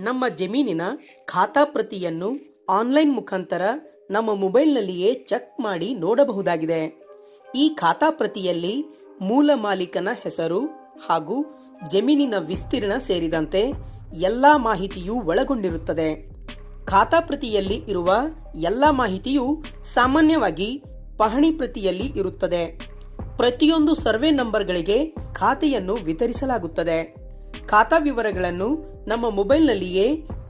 ನಮ್ಮ ಜಮೀನಿನ ಖಾತಾ ಪ್ರತಿಯನ್ನು ಆನ್ಲೈನ್ ಮುಖಾಂತರ ನಮ್ಮ ಮೊಬೈಲ್ನಲ್ಲಿಯೇ ಚೆಕ್ ಮಾಡಿ ನೋಡಬಹುದಾಗಿದೆ. ಈ ಖಾತಾ ಪ್ರತಿಯಲ್ಲಿ ಮೂಲ ಮಾಲೀಕನ ಹೆಸರು ಹಾಗೂ ಜಮೀನಿನ ವಿಸ್ತೀರ್ಣ ಸೇರಿದಂತೆ ಎಲ್ಲ ಮಾಹಿತಿಯು ಒಳಗೊಂಡಿರುತ್ತದೆ. ಖಾತಾ ಪ್ರತಿಯಲ್ಲಿ ಇರುವ ಎಲ್ಲ ಮಾಹಿತಿಯು ಸಾಮಾನ್ಯವಾಗಿ ಪಹಣಿ ಪ್ರತಿಯಲ್ಲಿ ಇರುತ್ತದೆ. ಪ್ರತಿಯೊಂದು ಸರ್ವೆ ನಂಬರ್ಗಳಿಗೆ ಖಾತೆಯನ್ನು ವಿತರಿಸಲಾಗುತ್ತದೆ. ಖಾತಾ ವಿವರಗಳನ್ನು ನಮ್ಮ ಮೊಬೈಲ್ನಲ್ಲಿಯೇ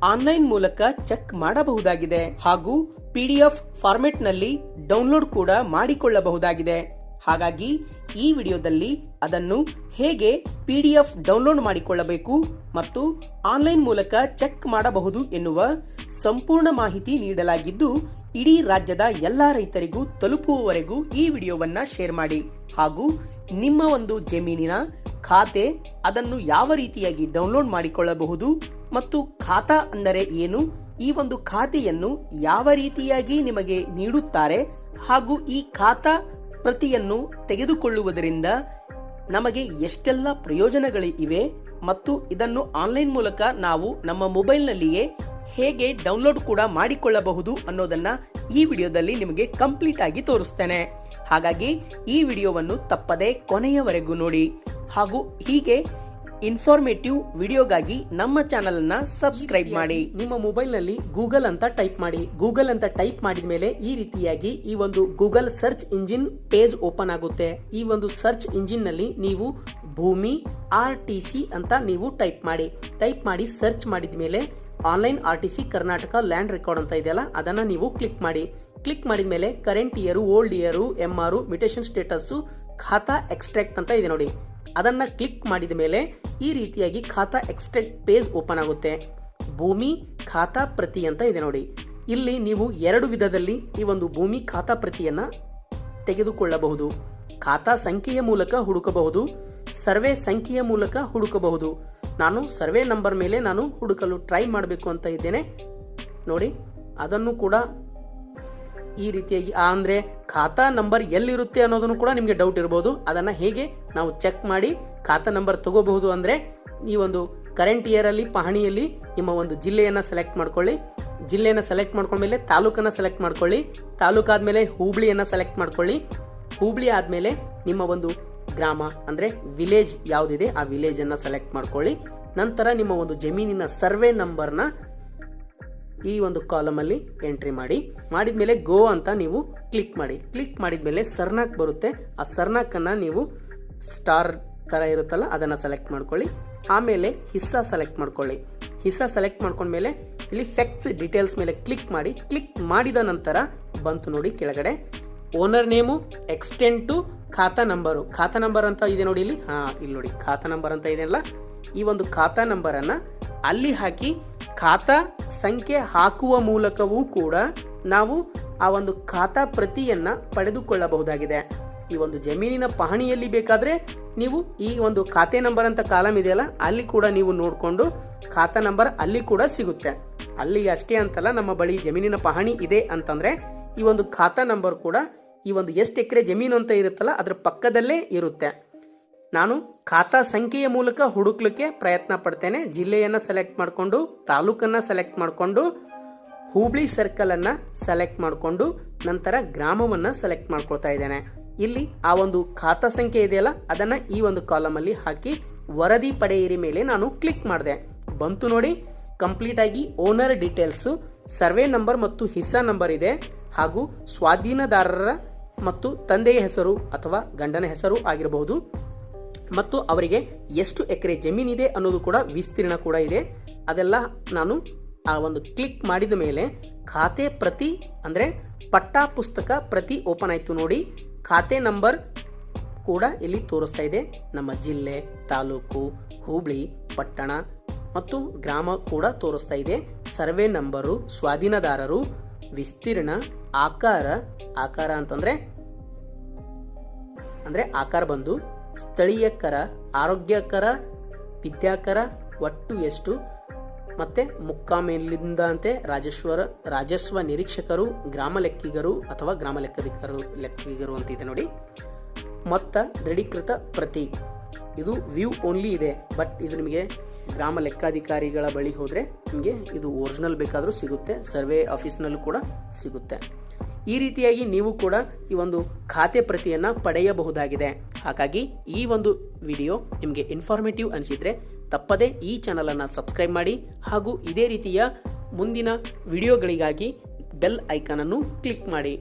ಆನ್ಲೈನ್ ಮೂಲಕ ಚೆಕ್ ಮಾಡಬಹುದಾಗಿದೆ ಹಾಗೂ PDF ಫಾರ್ಮೆಟ್ನಲ್ಲಿ ಡೌನ್ಲೋಡ್ ಕೂಡ ಮಾಡಿಕೊಳ್ಳಬಹುದಾಗಿದೆ. ಹಾಗಾಗಿ ಈ ವಿಡಿಯೋದಲ್ಲಿ ಅದನ್ನು ಹೇಗೆ PDF ಡೌನ್ಲೋಡ್ ಮಾಡಿಕೊಳ್ಳಬೇಕು ಮತ್ತು ಆನ್ಲೈನ್ ಮೂಲಕ ಚೆಕ್ ಮಾಡಬಹುದು ಎನ್ನುವ ಸಂಪೂರ್ಣ ಮಾಹಿತಿ ನೀಡಲಾಗಿದ್ದು, ಇಡೀ ರಾಜ್ಯದ ಎಲ್ಲ ರೈತರಿಗೂ ತಲುಪುವವರೆಗೂ ಈ ವಿಡಿಯೋವನ್ನ ಶೇರ್ ಮಾಡಿ ಹಾಗೂ ನಿಮ್ಮ ಒಂದು ಜಮೀನಿನ ಖಾತೆ ಅದನ್ನು ಯಾವ ರೀತಿಯಾಗಿ ಡೌನ್ಲೋಡ್ ಮಾಡಿಕೊಳ್ಳಬಹುದು ಮತ್ತು ಖಾತಾ ಅಂದರೆ ಏನು, ಈ ಒಂದು ಖಾತೆಯನ್ನು ಯಾವ ರೀತಿಯಾಗಿ ನಿಮಗೆ ನೀಡುತ್ತಾರೆ ಹಾಗೂ ಈ ಖಾತಾ ಪ್ರತಿಯನ್ನು ತೆಗೆದುಕೊಳ್ಳುವುದರಿಂದ ನಮಗೆ ಎಷ್ಟೆಲ್ಲ ಪ್ರಯೋಜನಗಳು ಇವೆ ಮತ್ತು ಇದನ್ನು ಆನ್ಲೈನ್ ಮೂಲಕ ನಾವು ನಮ್ಮ ಮೊಬೈಲ್ನಲ್ಲಿಯೇ ಹೇಗೆ ಡೌನ್ಲೋಡ್ ಕೂಡ ಮಾಡಿಕೊಳ್ಳಬಹುದು ಅನ್ನೋದನ್ನ ಈ ವಿಡಿಯೋದಲ್ಲಿ ನಿಮಗೆ ಕಂಪ್ಲೀಟ್ ಆಗಿ ತೋರಿಸ್ತೇನೆ. ಹಾಗಾಗಿ ಈ ವಿಡಿಯೋವನ್ನು ತಪ್ಪದೆ ಕೊನೆಯವರೆಗೂ ನೋಡಿ ಹಾಗೂ ಹೀಗೆ ಇನ್ಫಾರ್ಮೇಟಿವ್ ವಿಡಿಯೋಗಾಗಿ ನಮ್ಮ ಚಾನಲ್ ಅನ್ನ ಸಬ್ಸ್ಕ್ರೈಬ್ ಮಾಡಿ. ನಿಮ್ಮ ಮೊಬೈಲ್ನಲ್ಲಿ ಗೂಗಲ್ ಅಂತ ಟೈಪ್ ಮಾಡಿ. ಗೂಗಲ್ ಅಂತ ಟೈಪ್ ಮಾಡಿದ ಮೇಲೆ ಈ ರೀತಿಯಾಗಿ ಈ ಒಂದು Google search engine page open ಆಗುತ್ತೆ. ಈ ಒಂದು ಸರ್ಚ್ ಇಂಜಿನ್ ನಲ್ಲಿ ನೀವು ಭೂಮಿ RTC ಅಂತ ನೀವು ಟೈಪ್ ಮಾಡಿ ಸರ್ಚ್ ಮಾಡಿದ ಮೇಲೆ online RTC Karnataka land record ಅಂತ ಇದೆಯಲ್ಲ ಅದನ್ನ ನೀವು ಕ್ಲಿಕ್ ಮಾಡಿದ ಮೇಲೆ current year, old year, MR, mutation status, ಖಾತಾ ಎಕ್ಸ್ಟ್ರಾಕ್ಟ್ ಅಂತ ಇದೆ ನೋಡಿ. ಅದನ್ನ ಕ್ಲಿಕ್ ಮಾಡಿದ ಮೇಲೆ ಈ ರೀತಿಯಾಗಿ ಖಾತಾ ಎಕ್ಸ್ಟ್ರಾಕ್ಟ್ ಪೇಜ್ ಓಪನ್ ಆಗುತ್ತೆ. ಭೂಮಿ ಖಾತಾ ಪ್ರತಿ ಅಂತ ಇದೆ ನೋಡಿ. ಇಲ್ಲಿ ನೀವು ಎರಡು ವಿಧದಲ್ಲಿ ಈ ಒಂದು ಭೂಮಿ ಖಾತಾ ಪ್ರತಿಯನ್ನ ತೆಗೆದುಕೊಳ್ಳಬಹುದು. ಖಾತಾ ಸಂಖ್ಯೆಯ ಮೂಲಕ ಹುಡುಕಬಹುದು, ಸರ್ವೆ ಸಂಖ್ಯೆಯ ಮೂಲಕ ಹುಡುಕಬಹುದು. ನಾನು ಸರ್ವೆ ನಂಬರ್ ಮೇಲೆ ನಾನು ಹುಡುಕಲು ಟ್ರೈ ಮಾಡಬೇಕು ಅಂತ ಇದ್ದೇನೆ ನೋಡಿ. ಅದನ್ನು ಕೂಡ ಈ ರೀತಿಯಾಗಿ ಅಂದ್ರೆ ಖಾತಾ ನಂಬರ್ ಎಲ್ಲಿರುತ್ತೆ ಅನ್ನೋದನ್ನು ಕೂಡ ನಿಮಗೆ ಡೌಟ್ ಇರಬಹುದು. ಅದನ್ನ ಹೇಗೆ ನಾವು ಚೆಕ್ ಮಾಡಿ ಖಾತಾ ನಂಬರ್ ತಗೋಬಹುದು ಅಂದ್ರೆ ಈ ಒಂದು ಕರೆಂಟ್ ಇಯರ್ ಅಲ್ಲಿ ಪಹಣಿಯಲ್ಲಿ ನಿಮ್ಮ ಒಂದು ಜಿಲ್ಲೆಯನ್ನ ಸೆಲೆಕ್ಟ್ ಮಾಡ್ಕೊಳ್ಳಿ. ಜಿಲ್ಲೆಯನ್ನ ಸೆಲೆಕ್ಟ್ ಮಾಡ್ಕೊಂಡ್ಮೇಲೆ ತಾಲೂಕನ್ನ ಸೆಲೆಕ್ಟ್ ಮಾಡ್ಕೊಳ್ಳಿ. ತಾಲೂಕಾದ್ಮೇಲೆ ಹೂಬ್ಳಿಯನ್ನ ಸೆಲೆಕ್ಟ್ ಮಾಡ್ಕೊಳ್ಳಿ. ಹೂಬ್ಳಿ ಆದ್ಮೇಲೆ ನಿಮ್ಮ ಒಂದು ಗ್ರಾಮ ಅಂದ್ರೆ ವಿಲೇಜ್ ಯಾವ್ದಿದೆ ಆ ವಿಲೇಜ್ ಅನ್ನ ಸೆಲೆಕ್ಟ್ ಮಾಡ್ಕೊಳ್ಳಿ. ನಂತರ ನಿಮ್ಮ ಒಂದು ಜಮೀನಿನ ಸರ್ವೆ ನಂಬರ್ನ ಈ ಒಂದು ಕಾಲಮ್ ಅಲ್ಲಿ ಎಂಟ್ರಿ ಮಾಡಿದ್ಮೇಲೆ ಗೋ ಅಂತ ನೀವು ಕ್ಲಿಕ್ ಮಾಡಿದ್ಮೇಲೆ ಸರ್ನಾಕ್ ಬರುತ್ತೆ. ಆ ಸರ್ನಾಕ್ ಅನ್ನ ನೀವು ಸ್ಟಾರ್ ತರ ಇರುತ್ತಲ್ಲ ಅದನ್ನ ಸೆಲೆಕ್ಟ್ ಮಾಡ್ಕೊಳ್ಳಿ. ಆಮೇಲೆ ಹಿಸ್ಸಾ ಸೆಲೆಕ್ಟ್ ಮಾಡ್ಕೊಳ್ಳಿ. ಹಿಸ್ಸಾ ಸೆಲೆಕ್ಟ್ ಮಾಡ್ಕೊಂಡ್ಮೇಲೆ ಇಲ್ಲಿ ಫ್ಯಾಕ್ಟ್ಸ್ ಡೀಟೇಲ್ಸ್ ಮೇಲೆ ಕ್ಲಿಕ್ ಮಾಡಿದ ನಂತರ ಬಂತು ನೋಡಿ ಕೆಳಗಡೆ ಓನರ್ ನೇಮು, ಎಕ್ಸ್ಟೆಂಟು, ಖಾತಾ ನಂಬರ್ ಅಂತ ಇದೆ ನೋಡಿ. ಇಲ್ಲಿ ನೋಡಿ ಖಾತಾ ನಂಬರ್ ಅಂತ ಇದೆಯಲ್ಲ, ಈ ಒಂದು ಖಾತಾ ನಂಬರ್ ಅನ್ನ ಅಲ್ಲಿ ಹಾಕಿ ಖಾತಾ ಸಂಖ್ಯೆ ಹಾಕುವ ಮೂಲಕವೂ ಕೂಡ ನಾವು ಆ ಒಂದು ಖಾತಾ ಪ್ರತಿಯನ್ನ ಪಡೆದುಕೊಳ್ಳಬಹುದಾಗಿದೆ. ಈ ಒಂದು ಜಮೀನಿನ ಪಹಣಿಯಲ್ಲಿ ಬೇಕಾದ್ರೆ ನೀವು ಈ ಒಂದು ಖಾತೆ ನಂಬರ್ ಅಂತ ಕಾಲಮ್ ಇದೆಯಲ್ಲ ಅಲ್ಲಿ ಕೂಡ ನೀವು ನೋಡಿಕೊಂಡು ಖಾತಾ ನಂಬರ್ ಅಲ್ಲಿ ಕೂಡ ಸಿಗುತ್ತೆ. ಅಲ್ಲಿ ಅಷ್ಟೇ ಅಂತಲ್ಲ, ನಮ್ಮ ಬಳಿ ಜಮೀನಿನ ಪಹಣಿ ಇದೆ ಅಂತಂದ್ರೆ ಈ ಒಂದು ಖಾತಾ ನಂಬರ್ ಕೂಡ ಈ ಒಂದು ಎಷ್ಟು ಎಕರೆ ಜಮೀನು ಅಂತ ಇರುತ್ತಲ್ಲ ಅದ್ರ ಪಕ್ಕದಲ್ಲೇ ಇರುತ್ತೆ. ನಾನು ಖಾತಾ ಸಂಖ್ಯೆಯ ಮೂಲಕ ಹುಡುಕ್ಲಿಕ್ಕೆ ಪ್ರಯತ್ನ ಪಡ್ತೇನೆ. ಜಿಲ್ಲೆಯನ್ನ ಸೆಲೆಕ್ಟ್ ಮಾಡಿಕೊಂಡು, ತಾಲೂಕನ್ನ ಸೆಲೆಕ್ಟ್ ಮಾಡಿಕೊಂಡು, ಹೂಬ್ಳಿ ಸರ್ಕಲ್ ಅನ್ನ ಸೆಲೆಕ್ಟ್ ಮಾಡಿಕೊಂಡು, ನಂತರ ಗ್ರಾಮವನ್ನ ಸೆಲೆಕ್ಟ್ ಮಾಡ್ಕೊಳ್ತಾ ಇದ್ದೇನೆ. ಇಲ್ಲಿ ಆ ಒಂದು ಖಾತಾ ಸಂಖ್ಯೆ ಇದೆಯಲ್ಲ ಅದನ್ನ ಈ ಒಂದು ಕಾಲಮ್ ಅಲ್ಲಿ ಹಾಕಿ ವರದಿ ಪಡೆಯಿರಿ ಮೇಲೆ ನಾನು ಕ್ಲಿಕ್ ಮಾಡಿದೆ. ಬಂತು ನೋಡಿ ಕಂಪ್ಲೀಟ್ ಆಗಿ ಓನರ್ ಡೀಟೇಲ್ಸ್, ಸರ್ವೆ ನಂಬರ್ ಮತ್ತು ಹಿಸ್ಸಾ ನಂಬರ್ ಇದೆ ಹಾಗೂ ಸ್ವಾಧೀನದಾರರ ಮತ್ತು ತಂದೆಯ ಹೆಸರು ಅಥವಾ ಗಂಡನ ಹೆಸರು ಆಗಿರಬಹುದು ಮತ್ತು ಅವರಿಗೆ ಎಷ್ಟು ಎಕರೆ ಜಮೀನಿದೆ ಅನ್ನೋದು ಕೂಡ ವಿಸ್ತೀರ್ಣ ಕೂಡ ಇದೆ. ಅದೆಲ್ಲ ನಾನು ಆ ಒಂದು ಕ್ಲಿಕ್ ಮಾಡಿದ ಮೇಲೆ ಖಾತೆ ಪ್ರತಿ ಅಂದ್ರೆ ಪಟ್ಟಾ ಪುಸ್ತಕ ಪ್ರತಿ ಓಪನ್ ಆಯ್ತು ನೋಡಿ. ಖಾತೆ ನಂಬರ್ ಕೂಡ ಇಲ್ಲಿ ತೋರಿಸ್ತಾ ಇದೆ. ನಮ್ಮ ಜಿಲ್ಲೆ, ತಾಲೂಕು, ಹೂಬ್ಳಿ, ಪಟ್ಟಣ ಮತ್ತು ಗ್ರಾಮ ಕೂಡ ತೋರಿಸ್ತಾ ಇದೆ. ಸರ್ವೆ ನಂಬರು, ಸ್ವಾಧೀನದಾರರು, ವಿಸ್ತೀರ್ಣ, ಆಕಾರ ಅಂತಂದ್ರೆ ಆಕಾರ ಬಂದು ಸ್ಥಳೀಯ ಕರ, ಆರೋಗ್ಯ ಕರ, ವಿದ್ಯಾಕರ ಒಟ್ಟು ಎಷ್ಟು, ಮತ್ತೆ ಮುಕ್ಕಾಮೇಲಿಂದ ಅಂತೆ ರಾಜಸ್ವ ನಿರೀಕ್ಷಕರು, ಗ್ರಾಮ ಲೆಕ್ಕಿಗರು ಅಥವಾ ಗ್ರಾಮ ಲೆಕ್ಕಿಗರು ಅಂತ ಇದೆ ನೋಡಿ. ಮೊತ್ತ ದೃಢೀಕೃತ ಪ್ರತಿ ಇದು ವ್ಯೂ ಓನ್ಲಿ ಇದೆ, ಬಟ್ ಇದು ನಿಮಗೆ ಗ್ರಾಮ ಲೆಕ್ಕಾಧಿಕಾರಿಗಳ ಬಳಿ ಹೋದರೆ ನಿಮಗೆ ಇದು ಒರಿಜಿನಲ್ ಬೇಕಾದರೂ ಸಿಗುತ್ತೆ, ಸರ್ವೆ ಆಫೀಸ್ನಲ್ಲೂ ಕೂಡ ಸಿಗುತ್ತೆ. ಈ ರೀತಿಯಾಗಿ ನೀವು ಕೂಡ ಈ ಒಂದು ಖಾತೆ ಪ್ರತಿಯನ್ನು ಪಡೆಯಬಹುದಾಗಿದೆ. ಹಾಗಾಗಿ ಈ ಒಂದು ವಿಡಿಯೋ ನಿಮಗೆ ಇನ್ಫಾರ್ಮೇಟಿವ್ ಅನಿಸಿದರೆ ತಪ್ಪದೇ ಈ ಚಾನಲನ್ನು ಸಬ್ಸ್ಕ್ರೈಬ್ ಮಾಡಿ ಹಾಗೂ ಇದೇ ರೀತಿಯ ಮುಂದಿನ ವಿಡಿಯೋಗಳಿಗಾಗಿ ಬೆಲ್ ಐಕಾನನ್ನು ಕ್ಲಿಕ್ ಮಾಡಿ.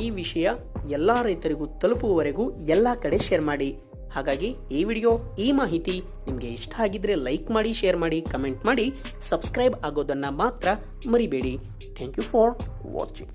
ಈ ವಿಷಯ ಎಲ್ಲ ರೈತರಿಗೂ ತಲುಪುವವರೆಗೂ ಎಲ್ಲ ಕಡೆ ಶೇರ್ ಮಾಡಿ. ಹಾಗಾಗಿ ಈ ವಿಡಿಯೋ, ಈ ಮಾಹಿತಿ ನಿಮಗೆ ಇಷ್ಟ ಆಗಿದ್ರೆ ಲೈಕ್ ಮಾಡಿ, ಶೇರ್ ಮಾಡಿ, ಕಮೆಂಟ್ ಮಾಡಿ, ಸಬ್ಸ್ಕ್ರೈಬ್ ಆಗೋದನ್ನು ಮಾತ್ರ ಮರಿಬೇಡಿ. Thank you for watching.